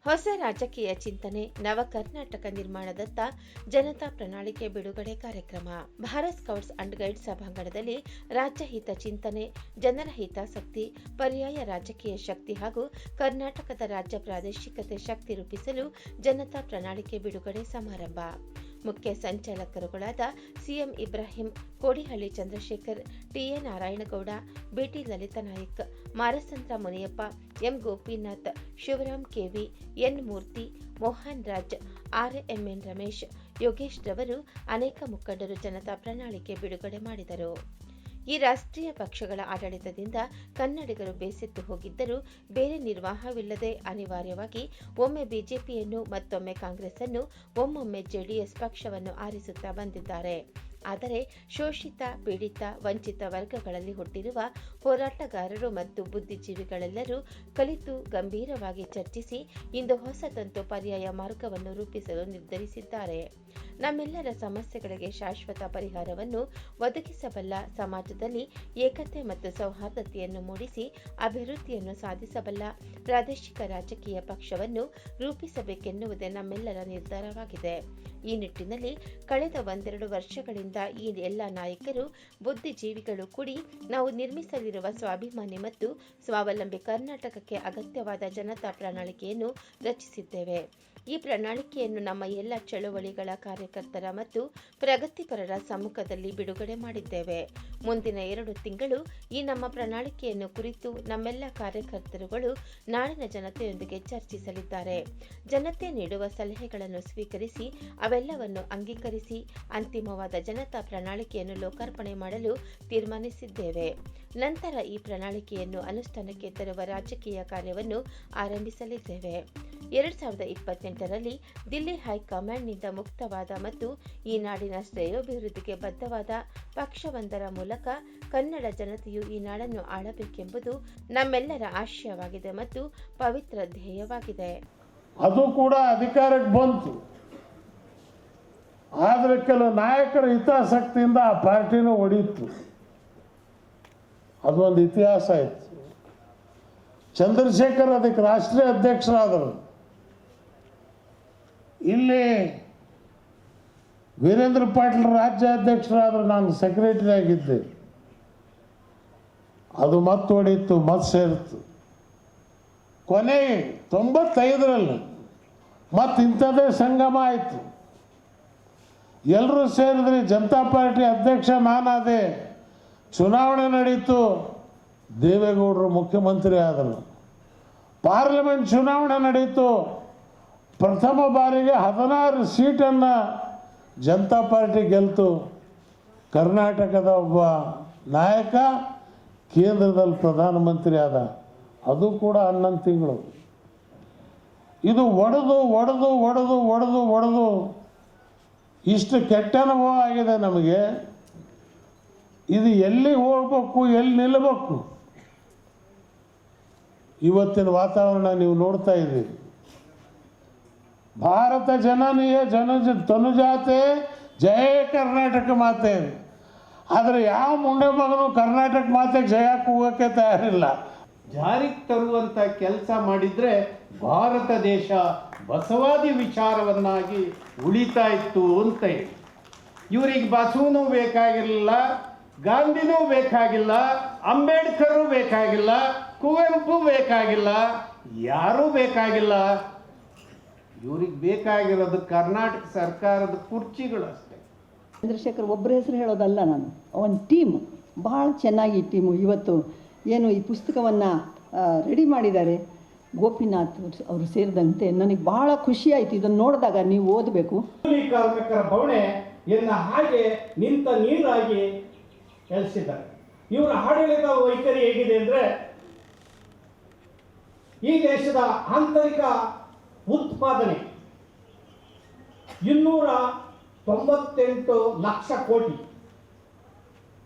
ಹೊಸ ರಾಜಕೀಯ ಚಿಂತನೆ ನವ ಕರ್ನಾಟಕ ನಿರ್ಮಾಣದತ್ತ ಜನತಾ ಪ್ರಣಾಳಿಕೆ ಬಿಡುಗಡೆ ಕಾರ್ಯಕ್ರಮ. ಭಾರತ್ ಸ್ಕೌಟ್ಸ್ ಅಂಡ್ ಗೈಡ್ಸ್ ಸಭಾಂಗಣದಲ್ಲಿ ರಾಜ್ಯ ಹಿತ ಚಿಂತನೆ, ಜನರ ಹಿತಾಸಕ್ತಿ, ಪರ್ಯಾಯ ರಾಜಕೀಯ ಶಕ್ತಿ ಹಾಗೂ ಕರ್ನಾಟಕದ ರಾಜ್ಯ ಪ್ರಾದೇಶಿಕತೆ ಶಕ್ತಿ ರೂಪಿಸಲು ಜನತಾ ಪ್ರಣಾಳಿಕೆ ಬಿಡುಗಡೆ ಸಮಾರಂಭ. ಮುಖ್ಯ ಸಂಚಾಲಕರುಗಳಾದ CM Ibrahim, Kodihalli Chandrashekhar, TA Narayanagowda, BT Lalitha Nayak, Marasandra Muniyappa, M Gopinath, Shivaram KV, N Murthy, Mohan Raj, RMN Ramesh, Yogesh ರವರು ಅನೇಕ ಮುಖಂಡರು ಜನತಾ ಪ್ರಣಾಳಿಕೆ ಬಿಡುಗಡೆ ಮಾಡಿದರು. ಈ ರಾಷ್ಟ್ರೀಯ ಪಕ್ಷಗಳ ಆಡಳಿತದಿಂದ ಕನ್ನಡಿಗರು ಬೇಸತ್ತು ಹೋಗಿದ್ದರೂ ಬೇರೆ ನಿರ್ವಾಹವಿಲ್ಲದೆ ಅನಿವಾರ್ಯವಾಗಿ ಒಮ್ಮೆ ಬಿಜೆಪಿಯನ್ನು, ಮತ್ತೊಮ್ಮೆ ಕಾಂಗ್ರೆಸ್ ಅನ್ನು, ಒಮ್ಮೊಮ್ಮೆ ಜೆಡಿಎಸ್ ಪಕ್ಷವನ್ನು ಆರಿಸುತ್ತಾ ಬಂದಿದ್ದಾರೆ. ಆದರೆ ಶೋಷಿತ, ಪೀಡಿತ, ವಂಚಿತ ವರ್ಗಗಳಲ್ಲಿ ಹುಟ್ಟಿರುವ ಹೋರಾಟಗಾರರು ಮತ್ತು ಬುದ್ಧಿಜೀವಿಗಳೆಲ್ಲರೂ ಕಲಿತು ಗಂಭೀರವಾಗಿ ಚರ್ಚಿಸಿ ಇಂದು ಹೊಸದೊಂದು ಪರ್ಯಾಯ ಮಾರ್ಗವನ್ನು ರೂಪಿಸಲು ನಿರ್ಧರಿಸಿದ್ದಾರೆ. ನಮ್ಮೆಲ್ಲರ ಸಮಸ್ಯೆಗಳಿಗೆ ಶಾಶ್ವತ ಪರಿಹಾರವನ್ನು ಒದಗಿಸಬಲ್ಲ, ಸಮಾಜದಲ್ಲಿ ಏಕತೆ ಮತ್ತು ಸೌಹಾರ್ದತೆಯನ್ನು ಮೂಡಿಸಿ ಅಭಿವೃದ್ಧಿಯನ್ನು ಸಾಧಿಸಬಲ್ಲ ಪ್ರಾದೇಶಿಕ ರಾಜಕೀಯ ಪಕ್ಷವನ್ನು ರೂಪಿಸಬೇಕೆನ್ನುವುದೇ ನಮ್ಮೆಲ್ಲರ ನಿರ್ಧಾರವಾಗಿದೆ. ಈ ನಿಟ್ಟಿನಲ್ಲಿ ಕಳೆದ 1-2 ವರ್ಷಗಳಿಂದ ಈ ಎಲ್ಲ ನಾಯಕರು, ಬುದ್ಧಿಜೀವಿಗಳು ಕೂಡಿ ನಾವು ನಿರ್ಮಿಸಲಿರುವ ಸ್ವಾಭಿಮಾನಿ ಮತ್ತು ಸ್ವಾವಲಂಬಿ ಕರ್ನಾಟಕಕ್ಕೆ ಅಗತ್ಯವಾದ ಜನತಾ ಪ್ರಣಾಳಿಕೆಯನ್ನು ರಚಿಸಿದ್ದೇವೆ. ಈ ಪ್ರಣಾಳಿಕೆಯನ್ನು ನಮ್ಮ ಎಲ್ಲ ಚಳುವಳಿಗಳ ಕಾರ್ಯಕರ್ತರ ಮತ್ತು ಪ್ರಗತಿಪರರ ಸಮ್ಮುಖದಲ್ಲಿ ಬಿಡುಗಡೆ ಮಾಡಿದ್ದೇವೆ. ಮುಂದಿನ 2 ತಿಂಗಳು ಈ ನಮ್ಮ ಪ್ರಣಾಳಿಕೆಯನ್ನು ಕುರಿತು ನಮ್ಮೆಲ್ಲ ಕಾರ್ಯಕರ್ತರುಗಳು ನಾಡಿನ ಜನತೆಯೊಂದಿಗೆ ಚರ್ಚಿಸಲಿದ್ದಾರೆ. ಜನತೆ ನೀಡುವ ಸಲಹೆಗಳನ್ನು ಸ್ವೀಕರಿಸಿ ಅವೆಲ್ಲವನ್ನು ಅಂಗೀಕರಿಸಿ ಅಂತಿಮವಾದ ಜನತಾ ಪ್ರಣಾಳಿಕೆಯನ್ನು ಲೋಕಾರ್ಪಣೆ ಮಾಡಲು ತೀರ್ಮಾನಿಸಿದ್ದೇವೆ. ನಂತರ ಈ ಪ್ರಣಾಳಿಕೆಯನ್ನು ಅನುಷ್ಠಾನಕ್ಕೆ ತರುವ ರಾಜಕೀಯ ಕಾರ್ಯವನ್ನು ಆರಂಭಿಸಲಿದ್ದೇವೆ. 2028ರಲ್ಲಿ ದಿಲ್ಲಿ ಹೈಕಮಾಂಡ್ನಿಂದ ಮುಕ್ತವಾದ ಮತ್ತು ಈ ನಾಡಿನ ಶ್ರೇಯೋಭಿವೃದ್ಧಿಗೆ ಬದ್ಧವಾದ ಪಕ್ಷವೊಂದರ ಮೂಲಕ ಕನ್ನಡ ಜನತೆಯು ಈ ನಾಡನ್ನು ಆಳಬೇಕೆಂಬುದು ನಮ್ಮೆಲ್ಲರ ಆಶಯವಾಗಿದೆ ಮತ್ತು ಪವಿತ್ರ ಧ್ಯೇಯವಾಗಿದೆ. ಅದು ಕೂಡ ಅಧಿಕಾರಕ್ಕೆ ಬಂತು. ಆದರೆ ಕೆಲವು ನಾಯಕರ ಹಿತಾಸಕ್ತಿಯಿಂದ ಆ ಪಾರ್ಟಿನೂ ಒಡೆಯಿತು. ಅದೊಂದು ಇತಿಹಾಸ ಇತ್ತು. ಚಂದ್ರಶೇಖರ್ ಅದಕ್ಕೆ ರಾಷ್ಟ್ರೀಯ ಅಧ್ಯಕ್ಷರಾದರು. ಇಲ್ಲಿ ವೀರೇಂದ್ರ ಪಾಟೀಲ್ ರಾಜ್ಯಾಧ್ಯಕ್ಷರಾದರು, ನಾನು ಸೆಕ್ರೆಟರಿ ಆಗಿದ್ದೆ. ಅದು ಮತ್ತೆ ಹೊಡೀತು, ಮತ್ತೆ ಸೇರಿತು. ಕೊನೆಗೆ 95ರಲ್ಲಿ ಮತ್ತೆ ಇಂಥದ್ದೇ ಸಂಗಮ ಆಯಿತು. ಎಲ್ಲರೂ ಸೇರಿದ್ರಿ. ಜನತಾ ಪಾರ್ಟಿ ಅಧ್ಯಕ್ಷ ನಾನಾದೆ. ಚುನಾವಣೆ ನಡೀತು. ದೇವೇಗೌಡರು ಮುಖ್ಯಮಂತ್ರಿ ಆದರು. ಪಾರ್ಲಿಮೆಂಟ್ ಚುನಾವಣೆ ನಡೀತು. ಪ್ರಥಮ ಬಾರಿಗೆ 16 ಸೀಟನ್ನು ಜನತಾ ಪಾರ್ಟಿ ಗೆಲ್ತು. ಕರ್ನಾಟಕದ ಒಬ್ಬ ನಾಯಕ ಕೇಂದ್ರದಲ್ಲಿ ಪ್ರಧಾನಮಂತ್ರಿ ಆದ. ಅದು ಕೂಡ 11 ತಿಂಗಳು. ಇದು ಒಡೆದು ಇಷ್ಟು ಕೆಟ್ಟ ಅನುಭವ ಆಗಿದೆ ನಮಗೆ. ಇದು ಎಲ್ಲಿ ಹೋಗ್ಬೇಕು, ಎಲ್ಲಿ ನಿಲ್ಲಬೇಕು? ಇವತ್ತಿನ ವಾತಾವರಣ ನೀವು ನೋಡ್ತಾ ಇದ್ದೀರಿ. ಭಾರತ ಜನನೀಯ ತನುಜಾತೆ ಜಯ ಕರ್ನಾಟಕ ಮಾತೆ. ಆದರೆ ಯಾವ ಮುಂಡೆ ಮಗನು ಕರ್ನಾಟಕ ಮಾತೆಗೆ ಜಯಕ್ಕೆ ಹೋಗೋಕ್ಕೆ ತಯಾರಿಲ್ಲ. ಜಾರಿಗೆ ತರುವಂಥ ಕೆಲಸ ಮಾಡಿದರೆ ಭಾರತ ದೇಶ ಬಸವಾದಿ ವಿಚಾರವನ್ನಾಗಿ ಉಳಿತಾ ಇತ್ತು ಅಂತ ಹೇಳಿ. ಇವರಿಗೆ ಬಸವನೂ ಬೇಕಾಗಿರಲಿಲ್ಲ, ಗಾಂಧಿನೂ ಬೇಕಾಗಿಲ್ಲ, ಅಂಬೇಡ್ಕರು ಬೇಕಾಗಿಲ್ಲ, ಕುವೆಂಪು ಬೇಕಾಗಿಲ್ಲ, ಯಾರೂ ಬೇಕಾಗಿಲ್ಲ. ಇವ್ರಿಗೆ ಬೇಕಾಗಿರೋದು ಕರ್ನಾಟಕ ಸರ್ಕಾರದ ಕುರ್ಚಿಗಳು ಅಷ್ಟೇ. ಚಂದ್ರಶೇಖರ್ ಒಬ್ಬರ ಹೆಸರು ಹೇಳೋದಲ್ಲ, ನಾನು ಒಂದು ಟೀಮ್, ಭಾಳ ಚೆನ್ನಾಗಿ ಟೀಮು ಇವತ್ತು ಏನು ಈ ಪುಸ್ತಕವನ್ನು ರೆಡಿ ಮಾಡಿದ್ದಾರೆ. ಗೋಪಿನಾಥ್ ಅವರು ಸೇರಿದಂತೆ ನನಗೆ ಭಾಳ ಖುಷಿಯಾಯಿತು ಇದನ್ನು ನೋಡಿದಾಗ. ನೀವು ಓದಬೇಕು. ಕೂಲಿ ಕಾರ್ಮಿಕರ ಬವಣೆಯನ್ನು ಹಾಗೆ ನಿಂತ ನೀರಾಗಿ ಎಳಿಸಿದ್ದಾರೆ. ಇವರ ಆಡಳಿತ ವೈಖರಿ ಹೇಗಿದೆ ಅಂದರೆ, ಈ ದೇಶದ ಆಂತರಿಕ ಉತ್ಪಾದನೆ 298 ಲಕ್ಷ ಕೋಟಿ.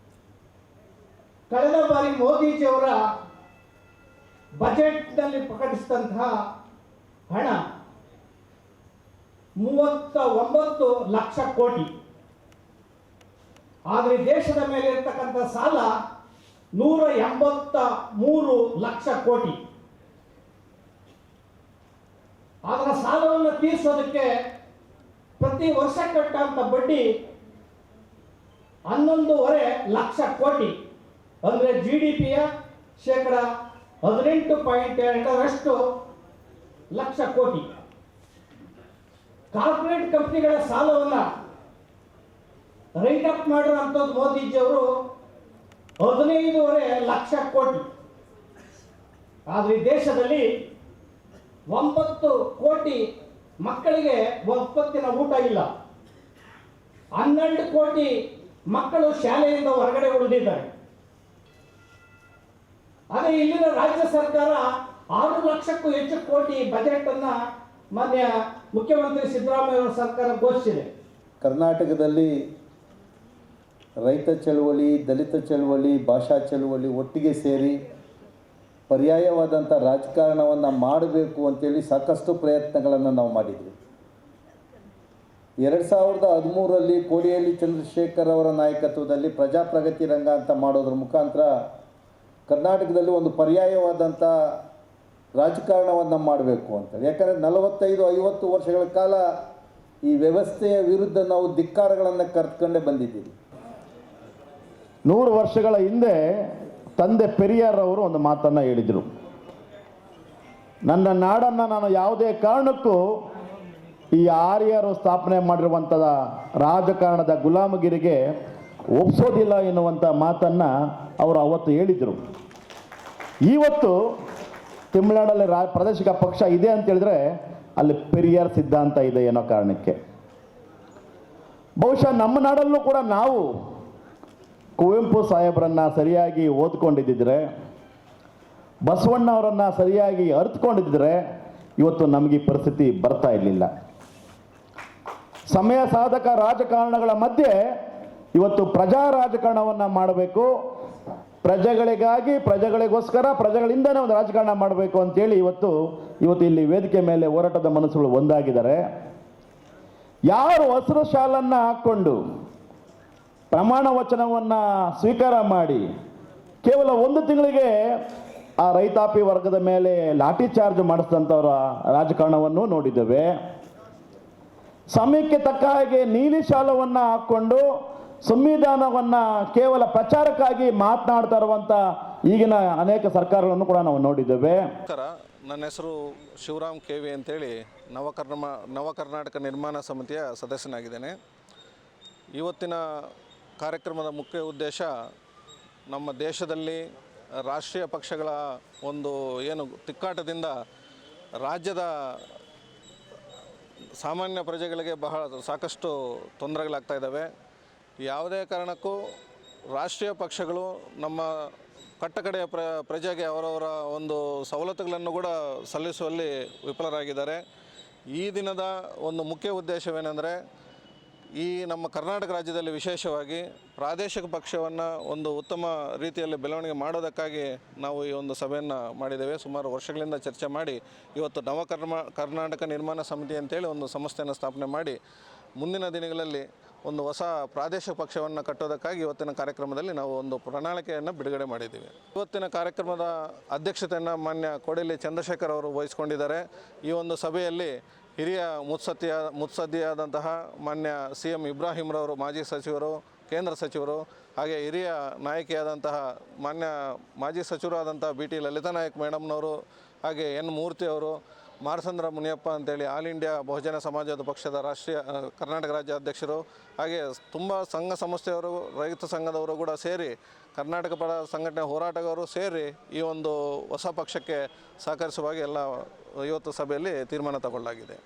ಕಳೆದ ಬಾರಿ ಮೋದಿಜಿಯವರ ಬಜೆಟ್ನಲ್ಲಿ ಪ್ರಕಟಿಸಿದಂತಹ ಹಣ 39 ಲಕ್ಷ ಕೋಟಿ. ಆದರೆ ದೇಶದ ಮೇಲೆ ಇರ್ತಕ್ಕಂಥ ಸಾಲ 183 ಲಕ್ಷ ಕೋಟಿ. ಅದರ ಸಾಲವನ್ನು ತೀರಿಸೋದಕ್ಕೆ ಪ್ರತಿ ವರ್ಷ ಕಟ್ಟಂತ ಬಡ್ಡಿ 11.5 ಲಕ್ಷ ಕೋಟಿ, ಅಂದರೆ GDPಯ ಶೇಕಡ 18.2 ಲಕ್ಷ ಕೋಟಿ. ಕಾರ್ಪೊರೇಟ್ ಕಂಪನಿಗಳ ಸಾಲವನ್ನು ರೈಟ್ ಅಪ್ ಮಾಡಿರುವಂಥದ್ದು ಮೋದಿಜಿಯವರು 15.5 ಲಕ್ಷ ಕೋಟಿ. ಆದರೆ ಈ ದೇಶದಲ್ಲಿ 9 ಕೋಟಿ ಮಕ್ಕಳಿಗೆ ಒಪ್ಪತ್ತಿನ ಊಟ ಇಲ್ಲ. 12 ಕೋಟಿ ಮಕ್ಕಳು ಶಾಲೆಯಿಂದ ಹೊರಗಡೆ ಉಳಿದಿದ್ದಾರೆ. ಅದೇ ಇಲ್ಲಿನ ರಾಜ್ಯ ಸರ್ಕಾರ 6 ಲಕ್ಷಕ್ಕೂ ಹೆಚ್ಚು ಕೋಟಿ ಬಜೆಟ್ ಅನ್ನ ಮಾನ್ಯ ಮುಖ್ಯಮಂತ್ರಿ ಸಿದ್ದರಾಮಯ್ಯ ಅವರ ಸರ್ಕಾರ ಘೋಷಿಸಿದೆ. ಕರ್ನಾಟಕದಲ್ಲಿ ರೈತ ಚಳವಳಿ, ದಲಿತ ಚಳವಳಿ, ಭಾಷಾ ಚಳವಳಿ ಒಟ್ಟಿಗೆ ಸೇರಿ ಪರ್ಯಾಯವಾದಂಥ ರಾಜಕಾರಣವನ್ನು ಮಾಡಬೇಕು ಅಂತೇಳಿ ಸಾಕಷ್ಟು ಪ್ರಯತ್ನಗಳನ್ನು ನಾವು ಮಾಡಿದ್ವಿ. 2013ರಲ್ಲಿ ಕೋಡಿಹಳ್ಳಿ ಚಂದ್ರಶೇಖರ್ ಅವರ ನಾಯಕತ್ವದಲ್ಲಿ ಪ್ರಜಾಪ್ರಗತಿ ರಂಗ ಅಂತ ಮಾಡೋದ್ರ ಮುಖಾಂತರ ಕರ್ನಾಟಕದಲ್ಲಿ ಒಂದು ಪರ್ಯಾಯವಾದಂಥ ರಾಜಕಾರಣವನ್ನು ಮಾಡಬೇಕು ಅಂತೇಳಿ. ಯಾಕಂದರೆ 45-50 ವರ್ಷಗಳ ಕಾಲ ಈ ವ್ಯವಸ್ಥೆಯ ವಿರುದ್ಧ ನಾವು ಧಿಕ್ಕಾರಗಳನ್ನು ಕರೆದುಕೊಂಡೇ ಬಂದಿದ್ದೀವಿ. 100 ವರ್ಷಗಳ ಹಿಂದೆ ತಂದೆ ಪೆರಿಯಾರ್ ಅವರು ಒಂದು ಮಾತನ್ನು ಹೇಳಿದರು, ನನ್ನ ನಾಡನ್ನು ನಾನು ಯಾವುದೇ ಕಾರಣಕ್ಕೂ ಈ ಆರ್ಯರು ಸ್ಥಾಪನೆ ಮಾಡಿರುವಂಥ ರಾಜಕಾರಣದ ಗುಲಾಮಗಿರಿಗೆ ಒಪ್ಸೋದಿಲ್ಲ ಎನ್ನುವಂಥ ಮಾತನ್ನು ಅವರು ಅವತ್ತು ಹೇಳಿದರು. ಇವತ್ತು ತಮಿಳುನಾಡಲ್ಲಿ ಪ್ರಾದೇಶಿಕ ಪಕ್ಷ ಇದೆ ಅಂತ ಹೇಳಿದ್ರೆ ಅಲ್ಲಿ ಪೆರಿಯಾರ್ ಸಿದ್ಧಾಂತ ಇದೆ ಅನ್ನೋ ಕಾರಣಕ್ಕೆ. ಬಹುಶಃ ನಮ್ಮ ನಾಡಲ್ಲೂ ಕೂಡ ನಾವು ಕುವೆಂಪು ಸಾಹೇಬರನ್ನು ಸರಿಯಾಗಿ ಓದ್ಕೊಂಡಿದ್ದಿದ್ರೆ, ಬಸವಣ್ಣ ಅವರನ್ನು ಸರಿಯಾಗಿ ಅರ್ಥಕೊಂಡಿದ್ದರೆ ಇವತ್ತು ನಮಗೆ ಈ ಪರಿಸ್ಥಿತಿ ಬರ್ತಾ ಇರಲಿಲ್ಲ. ಸಮಯ ಸಾಧಕ ರಾಜಕಾರಣಗಳ ಮಧ್ಯೆ ಇವತ್ತು ಪ್ರಜಾ ರಾಜಕಾರಣವನ್ನು ಮಾಡಬೇಕು, ಪ್ರಜೆಗಳಿಗಾಗಿ, ಪ್ರಜೆಗಳಿಗೋಸ್ಕರ, ಪ್ರಜೆಗಳಿಂದನೇ ಒಂದು ರಾಜಕಾರಣ ಮಾಡಬೇಕು ಅಂತೇಳಿ ಇವತ್ತು ಇಲ್ಲಿ ವೇದಿಕೆ ಮೇಲೆ ಹೋರಾಟದ ಮನಸ್ಸುಗಳು ಒಂದಾಗಿದ್ದಾರೆ. ಯಾರು ಹಸಿರು ಶಾಲನ್ನು ಹಾಕ್ಕೊಂಡು ಪ್ರಮಾಣ ವಚನವನ್ನು ಸ್ವೀಕಾರ ಮಾಡಿ ಕೇವಲ 1 ತಿಂಗಳಿಗೆ ಆ ರೈತಾಪಿ ವರ್ಗದ ಮೇಲೆ ಲಾಠಿ ಚಾರ್ಜ್ ಮಾಡಿಸಿದಂಥವರ ರಾಜಕಾರಣವನ್ನು ನೋಡಿದ್ದೇವೆ. ಸಮಯಕ್ಕೆ ತಕ್ಕ ಹಾಗೆ ನೀಲಿ ಶಾಲವನ್ನು ಹಾಕ್ಕೊಂಡು ಸಂವಿಧಾನವನ್ನು ಕೇವಲ ಪ್ರಚಾರಕ್ಕಾಗಿ ಮಾತನಾಡ್ತಾ ಇರುವಂಥ ಈಗಿನ ಅನೇಕ ಸರ್ಕಾರಗಳನ್ನು ಕೂಡ ನಾವು ನೋಡಿದ್ದೇವೆ. ನನ್ನ ಹೆಸರು ಶಿವರಾಮ್ KV ಅಂತೇಳಿ ನವಕರ್ನಾಟಕ ನಿರ್ಮಾಣ ಸಮಿತಿಯ ಸದಸ್ಯನಾಗಿದ್ದೇನೆ. ಇವತ್ತಿನ ಕಾರ್ಯಕ್ರಮದ ಮುಖ್ಯ ಉದ್ದೇಶ ನಮ್ಮ ದೇಶದಲ್ಲಿ ರಾಷ್ಟ್ರೀಯ ಪಕ್ಷಗಳ ಒಂದು ಏನು ತಿಕ್ಕಾಟದಿಂದ ರಾಜ್ಯದ ಸಾಮಾನ್ಯ ಪ್ರಜೆಗಳಿಗೆ ಸಾಕಷ್ಟು ತೊಂದರೆಗಳಾಗ್ತಾ ಇದ್ದಾವೆ. ಯಾವುದೇ ಕಾರಣಕ್ಕೂ ರಾಷ್ಟ್ರೀಯ ಪಕ್ಷಗಳು ನಮ್ಮ ಕಟ್ಟಕಡೆಯ ಪ್ರಜೆಗೆ ಅವರವರ ಒಂದು ಸವಲತ್ತುಗಳನ್ನು ಕೂಡ ಸಲ್ಲಿಸುವಲ್ಲಿ ವಿಫಲರಾಗಿದ್ದಾರೆ. ಈ ದಿನದ ಒಂದು ಮುಖ್ಯ ಉದ್ದೇಶವೇನೆಂದರೆ, ಈ ನಮ್ಮ ಕರ್ನಾಟಕ ರಾಜ್ಯದಲ್ಲಿ ವಿಶೇಷವಾಗಿ ಪ್ರಾದೇಶಿಕ ಪಕ್ಷವನ್ನು ಒಂದು ಉತ್ತಮ ರೀತಿಯಲ್ಲಿ ಬೆಳವಣಿಗೆ ಮಾಡೋದಕ್ಕಾಗಿ ನಾವು ಈ ಒಂದು ಸಭೆಯನ್ನು ಮಾಡಿದ್ದೇವೆ. ಸುಮಾರು ವರ್ಷಗಳಿಂದ ಚರ್ಚೆ ಮಾಡಿ ಇವತ್ತು ಕರ್ನಾಟಕ ನಿರ್ಮಾಣ ಸಮಿತಿ ಅಂತೇಳಿ ಒಂದು ಸಂಸ್ಥೆಯನ್ನು ಸ್ಥಾಪನೆ ಮಾಡಿ ಮುಂದಿನ ದಿನಗಳಲ್ಲಿ ಒಂದು ಹೊಸ ಪ್ರಾದೇಶಿಕ ಪಕ್ಷವನ್ನು ಕಟ್ಟೋದಕ್ಕಾಗಿ ಇವತ್ತಿನ ಕಾರ್ಯಕ್ರಮದಲ್ಲಿ ನಾವು ಒಂದು ಪ್ರಣಾಳಿಕೆಯನ್ನು ಬಿಡುಗಡೆ ಮಾಡಿದ್ದೀವಿ. ಇವತ್ತಿನ ಕಾರ್ಯಕ್ರಮದ ಅಧ್ಯಕ್ಷತೆಯನ್ನು ಮಾನ್ಯ ಕೋಡಿಹಳ್ಳಿ ಚಂದ್ರಶೇಖರ್ ಅವರು ವಹಿಸಿಕೊಂಡಿದ್ದಾರೆ. ಈ ಒಂದು ಸಭೆಯಲ್ಲಿ ಹಿರಿಯ ಮುತ್ಸದ್ದಿಯಾದಂತಹ ಮಾನ್ಯ CM ಇಬ್ರಾಹಿಂರವರು, ಮಾಜಿ ಸಚಿವರು, ಕೇಂದ್ರ ಸಚಿವರು, ಹಾಗೆ ಹಿರಿಯ ನಾಯಕಿಯಾದಂತಹ ಮಾಜಿ ಸಚಿವರಾದಂಥ BT ಲಲಿತಾ ನಾಯಕ್ ಮೇಡಮ್ನವರು, ಹಾಗೆ N ಮೂರ್ತಿ ಅವರು, ಮಾರಸಂದ್ರ ಮುನಿಯಪ್ಪ ಅಂತೇಳಿ ಆಲ್ ಇಂಡಿಯಾ ಬಹುಜನ ಸಮಾಜದ ಪಕ್ಷದ ಕರ್ನಾಟಕ ರಾಜ್ಯ ಅಧ್ಯಕ್ಷರು, ಹಾಗೆ ತುಂಬ ಸಂಘ ಸಂಸ್ಥೆಯವರು, ರೈತ ಸಂಘದವರು ಕೂಡ ಸೇರಿ, ಕರ್ನಾಟಕ ಪರ ಸಂಘಟನೆ ಹೋರಾಟಗಾರರು ಸೇರಿ ಈ ಒಂದು ಹೊಸ ಪಕ್ಷಕ್ಕೆ ಸಹಕರಿಸುವಾಗಿ ಎಲ್ಲ ಇವತ್ತು ಸಭೆಯಲ್ಲಿ ತೀರ್ಮಾನ ತಗೊಳ್ಳಲಾಗಿದೆ.